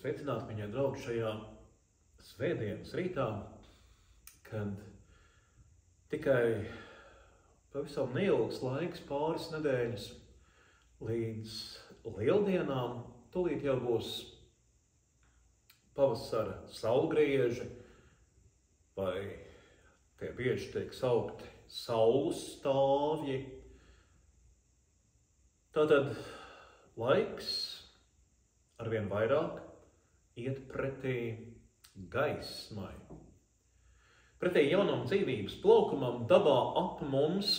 Sveicināti, mīļie draugi, šajā svētdienas rītā, kad tikai pavisam neilgs laiks, pāris nedēļas līdz lieldienām, tūlīt jau būs pavasara saulgrieži, vai tie bieži tiek saukti saules stāvji. Tātad laiks arvien vairāk iet pretī gaismai, pretī jaunam dzīvības plaukumam dabā ap mums,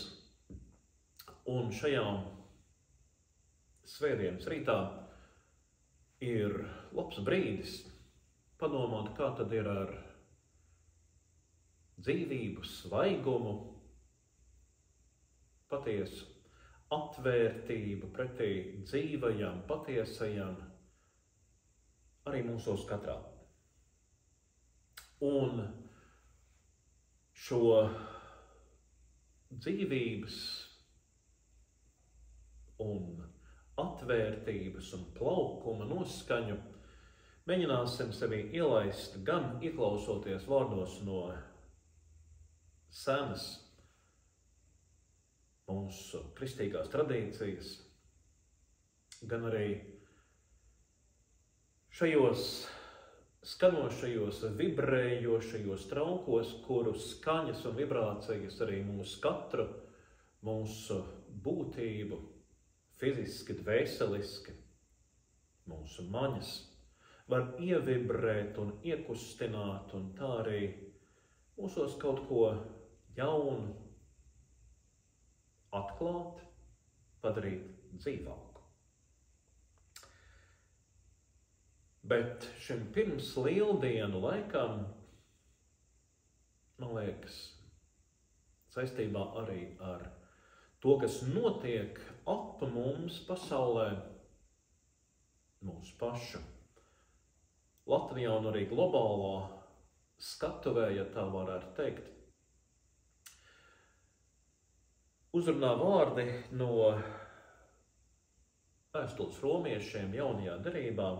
un šajā svētdienas rītā ir labs brīdis padomāt, kā tad ir ar dzīvību svaigumu, patiesu atvērtību pretī dzīvajam, patiesajam, arī mūsos katrā. Un šo dzīvības un atvērtības un plaukuma noskaņu mēģināsim sevi ielaist gan ieklausoties vārdos no senas mūsu kristīgās tradīcijas, gan arī šajos skanošajos, vibrējošajos traukos, kuru skaņas un vibrācijas arī mūsu katru, mūsu būtību, fiziski, dvēseliski, mūsu maņas var ievibrēt un iekustināt, un tā arī mūsos kaut ko jaunu atklāt, padarīt dzīvāku. Bet šim pirms lieldienu laikam, man liekas, saistībā arī ar to, kas notiek ap mums pasaulē, mūsu pašu Latvijā un arī globālā skatuvē, ja tā varētu teikt, uzrunā vārdi no vēstules romiešiem jaunajā derībā,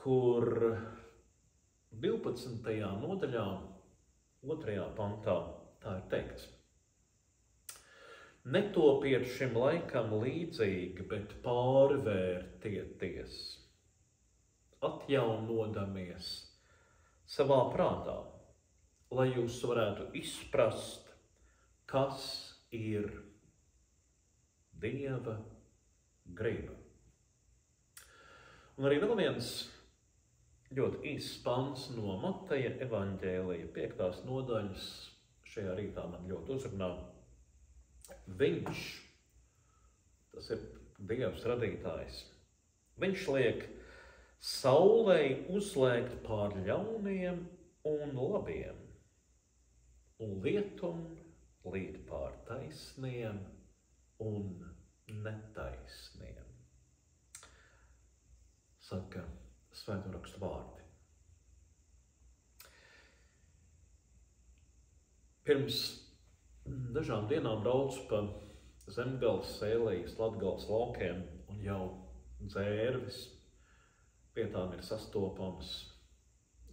kur 12. nodaļā, 2. pantā, tā ir teikts: Netopiet šim laikam līdzīgi, bet pārvērtieties, atjaunodamies savā prātā, lai jūs varētu izprast, kas ir Dieva griba. Un arī vēl viens ļoti īsts pants no Mateja evaņģēlija 5. nodaļas šajā rītā man ļoti uzrunā. Viņš, tas ir Dievs radītājs, viņš liek saulei uzlēkt pār ļauniem un labiem, un lietum līd pār taisniem un netaisniem. Saka Svēto rakstu vārdi. Pirms dažām dienām braucu pa Zemgales, Sēlijas, Latgales laukiem, un jau dzērvis pie tām ir sastopams,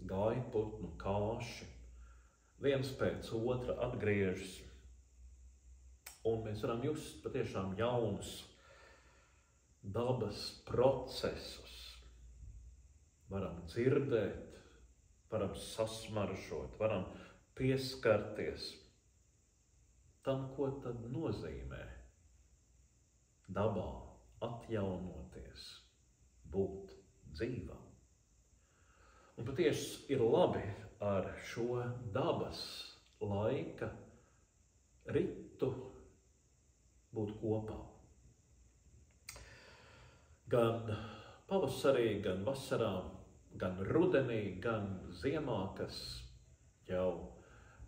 gaiputnu, kāši, viens pēc otra atgriežas, un mēs varam just patiešām jaunus dabas procesus. Varam dzirdēt, varam sasmaržot, varam pieskarties tam, ko tad nozīmē dabā atjaunoties, būt dzīvam. Un patiesi ir labi ar šo dabas laika ritu būt kopā. Gan pavasarī, gan vasarā, gan rudenī, gan ziemā, kas jau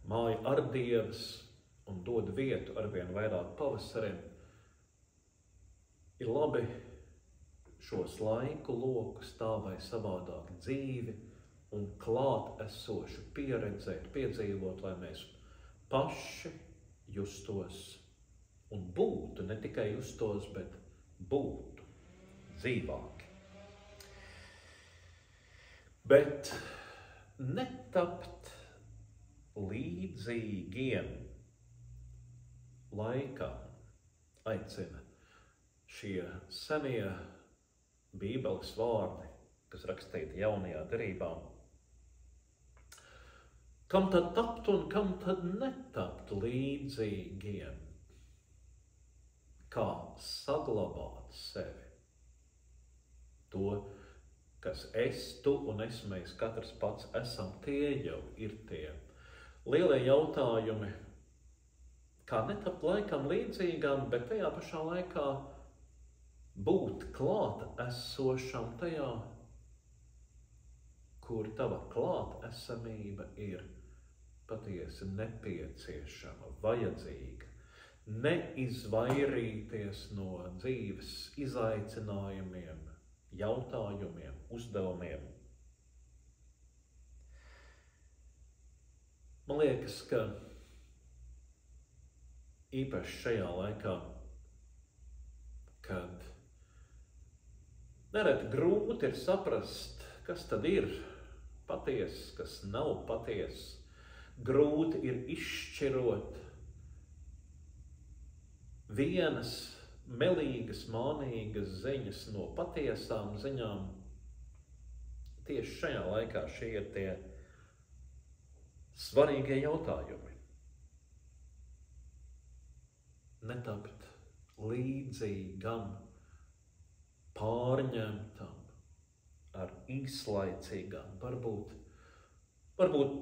māja ar dievas un dod vietu arvien vairāk pavasarim, ir labi šos laiku lokus tā vai savādāk dzīvi un klāt esošu pieredzēt, piedzīvot, lai mēs paši justos un būtu, ne tikai justos, bet būtu dzīvāki. Bet netapt līdzīgiem laikam aicina šie senie Bībeles vārdi, kas rakstīti jaunajā derībā. Kam tad tapt un kam tad netapt līdzīgiem? Kā saglabāt sevi? To, kas es, tu un es, mēs katrs pats esam, tie jau ir tie lielie jautājumi, kā netapt laikam līdzīgam, bet tajā pašā laikā būt klāt esošam tajā, kur tava klāt esamība ir patiesi nepieciešama, vajadzīga. Neizvairīties no dzīves izaicinājumiem, jautājumiem, uzdevumiem. Man liekas, ka īpaši šajā laikā, kad nereti grūti ir saprast, kas tad ir patiess, kas nav patiess, grūti ir izšķirot vienas melīgas, mānīgas ziņas no patiesām ziņām. Tieši šajā laikā šie ir tie svarīgie jautājumi. Netapt līdzīgam, pārņemtam, ar īslaicīgām, varbūt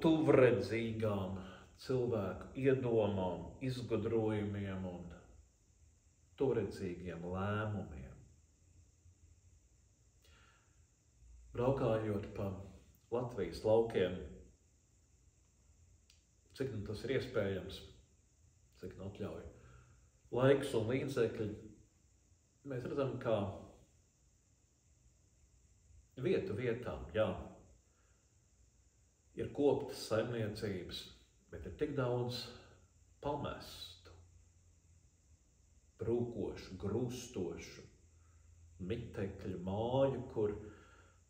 tuvredzīgām cilvēku iedomām, izgudrojumiem un tuvredzīgiem lēmumiem. Braukājot pa Latvijas laukiem, cik nu tas ir iespējams, cik nu atļauj laiks un līdzekļi, mēs redzam, kā vietu vietām, jā, ir koptas saimniecības, bet ir tik daudz pamestu, brūkošu, grūstošu, mitekļu māju, kur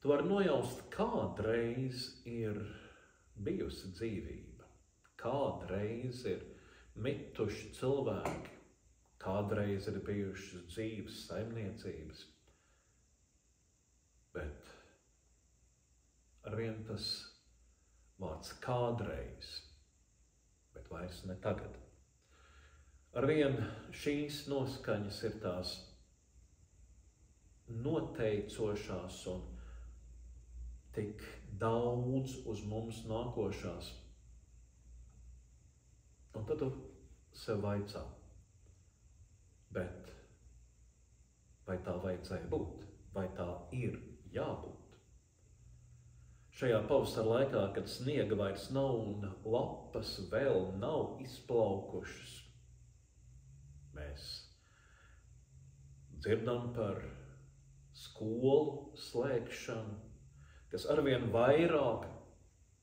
tu vari nojaust, kādreiz ir bijusi dzīvība, kādreiz ir mituši cilvēki, kādreiz ir bijušas dzīves saimniecības, bet arvien tas vārds kādreiz, bet vairs ne tagad. Arvien šīs noskaņas ir tās noteicošās un tik daudz uz mums nākošās. Un tad tu sev vaicā, bet vai tā vajadzēja būt? Vai tā ir jābūt? Šajā pavasara laikā, kad sniega vairs nav un lapas vēl nav izplaukušas, mēs dzirdam par skolu slēgšanu, kas arvien vairāk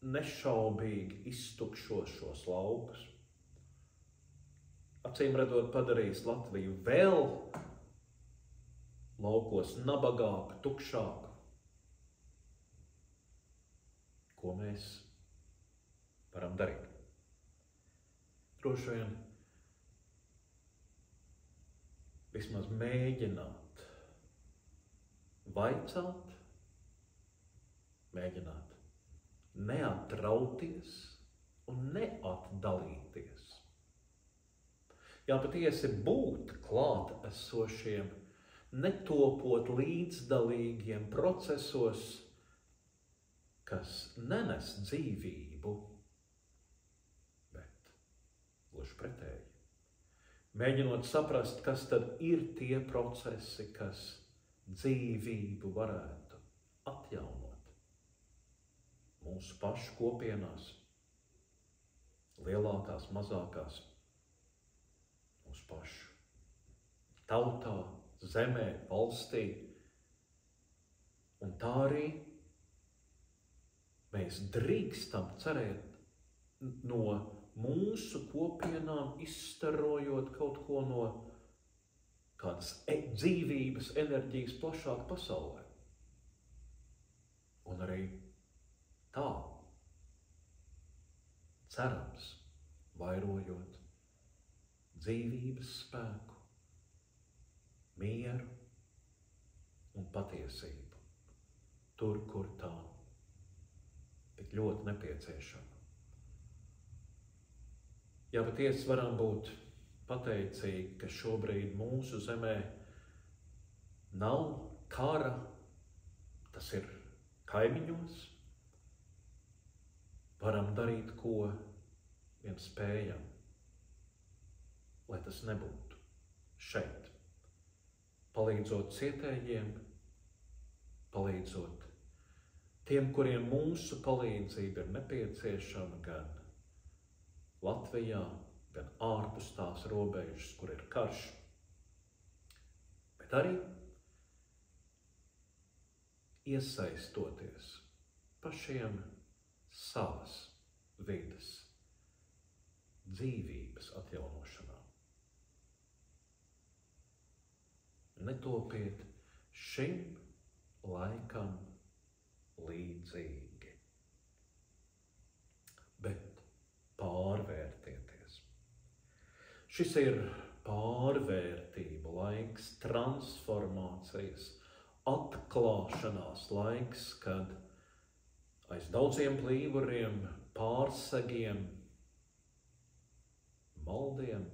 nešaubīgi iztukšo šos laukus. Acīm redzot, padarīs Latviju vēl laukos nabagāku, tukšāku. Ko mēs varam darīt? Droši vien vismaz mēģināt vaicāt, mēģināt neatrauties un neatdalīties. Jā, patiesi būt klāt esošiem, netopot līdzdalīgiem procesos, kas nenes dzīvību, bet gluži pretēji. Mēģinot saprast, kas tad ir tie procesi, kas dzīvību varētu atjaunot mūsu pašu kopienās, lielākās, mazākās, mūsu pašu tautā, zemē, valstī. Un tā arī mēs drīkstam cerēt no mūsu kopienām, izstarojot kaut ko no kādas dzīvības enerģijas plašāk pasaulē. Un arī Tā, cerams, vairojot dzīvības spēku, mieru un patiesību, tur, kur tā tik ļoti nepieciešama. Jā, patiesi varam būt pateicīgi, ka šobrīd mūsu zemē nav kara, tas ir kaimiņos. Varam darīt, ko vien spējam, lai tas nebūtu šeit. Palīdzot cietējiem, palīdzot tiem, kuriem mūsu palīdzība ir nepieciešama gan Latvijā, gan ārpus tās robežas, kur ir karš, bet arī iesaistoties pašiem savas vides dzīvības atjaunošanā. Netopiet šim laikam līdzīgi, bet pārvērtieties. Šis ir pārvērtību laiks, transformācijas, atklāšanās laiks, kad aiz daudziem plīvuriem, pārsegiem, maldiem,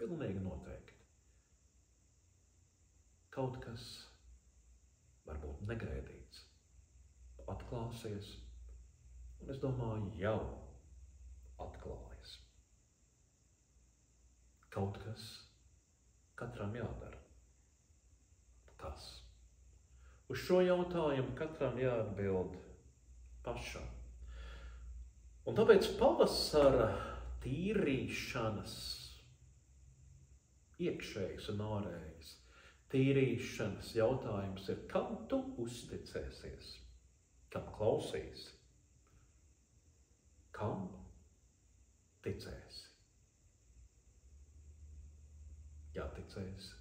pilnīgi noteikti kaut kas varbūt negaidīts atklāsies, un es domāju, jau atklājas. Kaut kas katram jādara. Kas? Uz šo jautājumu katram jāatbild pašam. Un tāpēc pavasara tīrīšanas, iekšējas un ārējas tīrīšanas jautājums ir, kam tu uzticēsies, kam klausīsi, kam ticēsi. Jāticēsi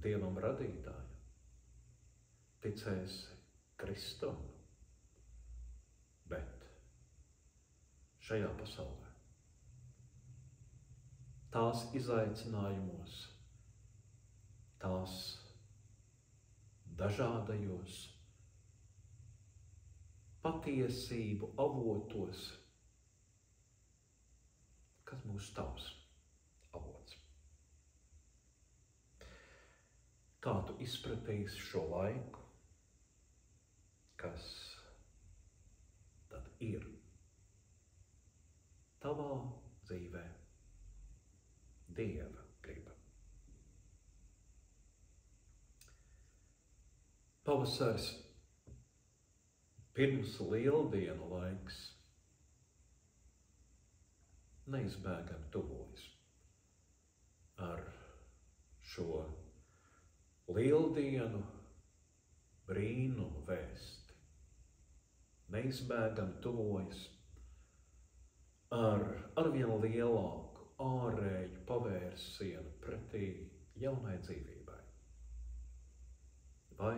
Dievam radītājam, ticēsi Kristum, bet šajā pasaulē tās izaicinājumos, tās dažādajos patiesību avotos, kas būs tavs avots. Kā tu izpratīsi šo laiku, kas tad ir tavā dzīvē Dieva griba. Pavasaris pirms lieldienu laiks neizbēgami tuvojas ar šo lieldienu brīnumu vēsti. Neizbēgami tuvojas ar arvien lielāku ārēju pavērsienu pretī jaunai dzīvībai. Vai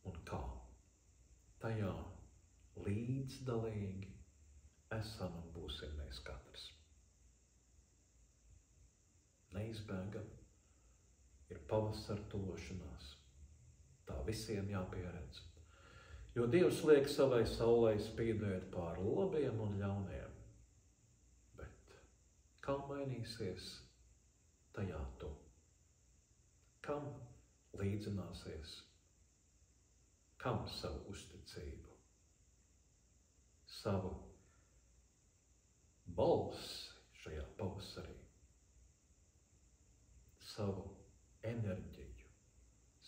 un kā tajā līdzdalīgi esam un būsim mēs katrs. Neizbēgami ir pavasara tuvošanās. Tā visiem jāpieredz. Jo Dievs liek savai saulei spīdēt pār labiem un ļauniem. Bet kā mainīsies tajā tu? Kam līdzināsies? Kam savu uzticību, savu balsi šajā pavasarī, savu enerģiju,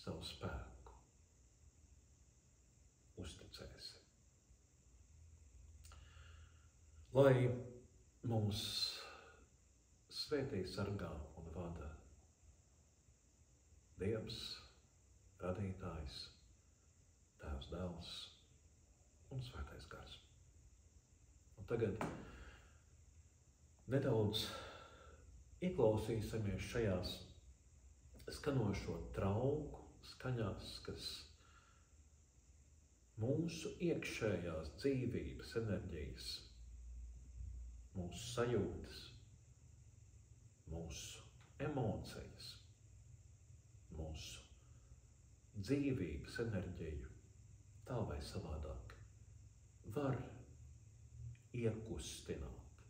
savu spēku uzticēsi? Lai mums svētī, sargā un vada Dievs, radītājs, Tēvs, Dēls un Svētais Gars. Un tagad nedaudz ieklausīsimies šajās skanošo trauku skaņās, kas mūsu iekšējās dzīvības enerģijas, mūsu sajūtas, mūsu emocijas, mūsu dzīvības enerģiju, tā vai savādāk, var iekustināt.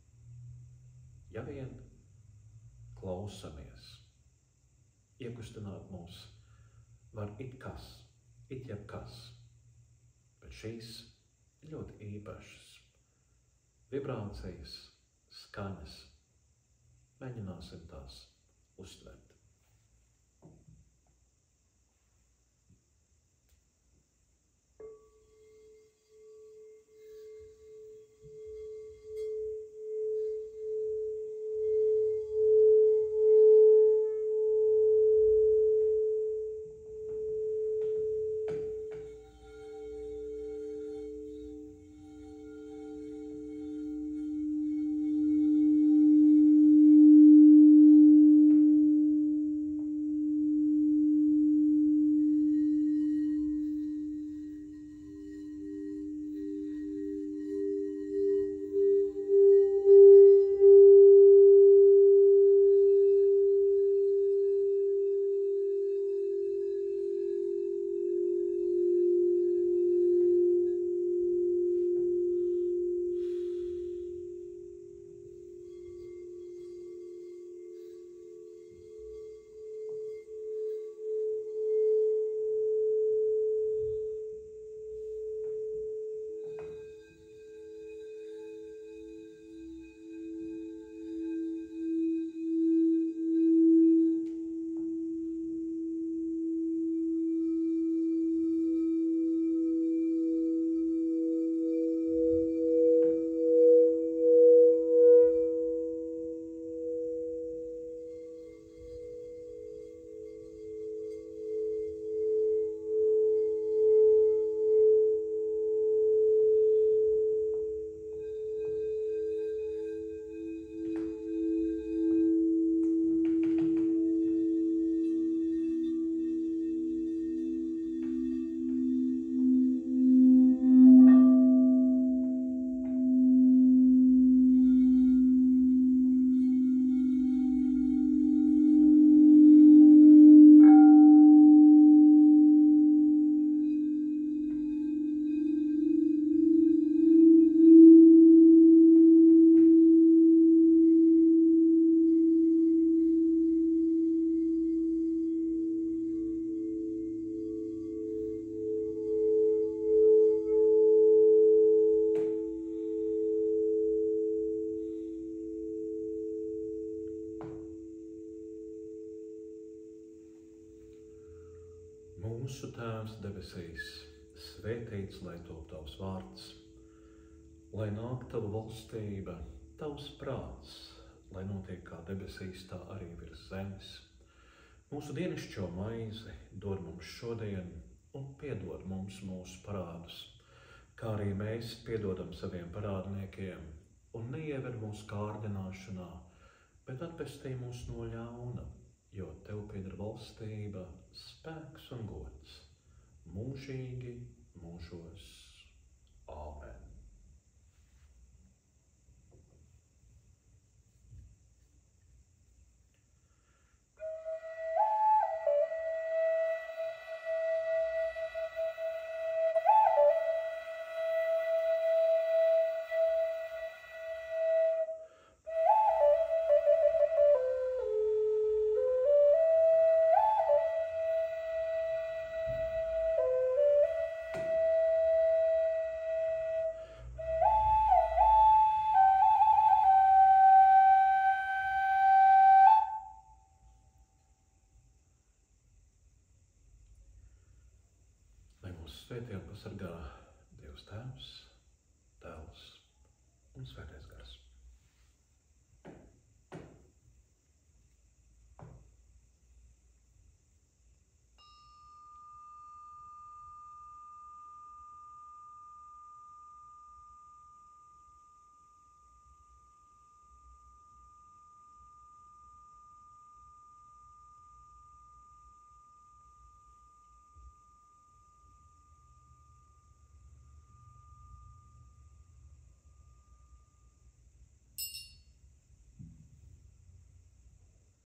Ja vien klausamies, iekustināt mūs var it jebkas, bet šīs ļoti īpašas vibrācijas, skaņas, mēģināsim tās uztvert. Mūsu Tēvs debesīs, svētīts lai top tavs vārds, lai nāk tava valstība, tavs prāts, lai notiek kā debesīs, tā arī virs zemes. Mūsu dienascho maizi dod mums šodien un piedod mums mūsu parādus, kā arī mēs piedodam saviem parādniekiem, un neieved mūsu kārdināšanā, bet atpestī mūs no ļauna, jo tev pieder valstība, spēks un gods mūžīgi mūžos. Āmen.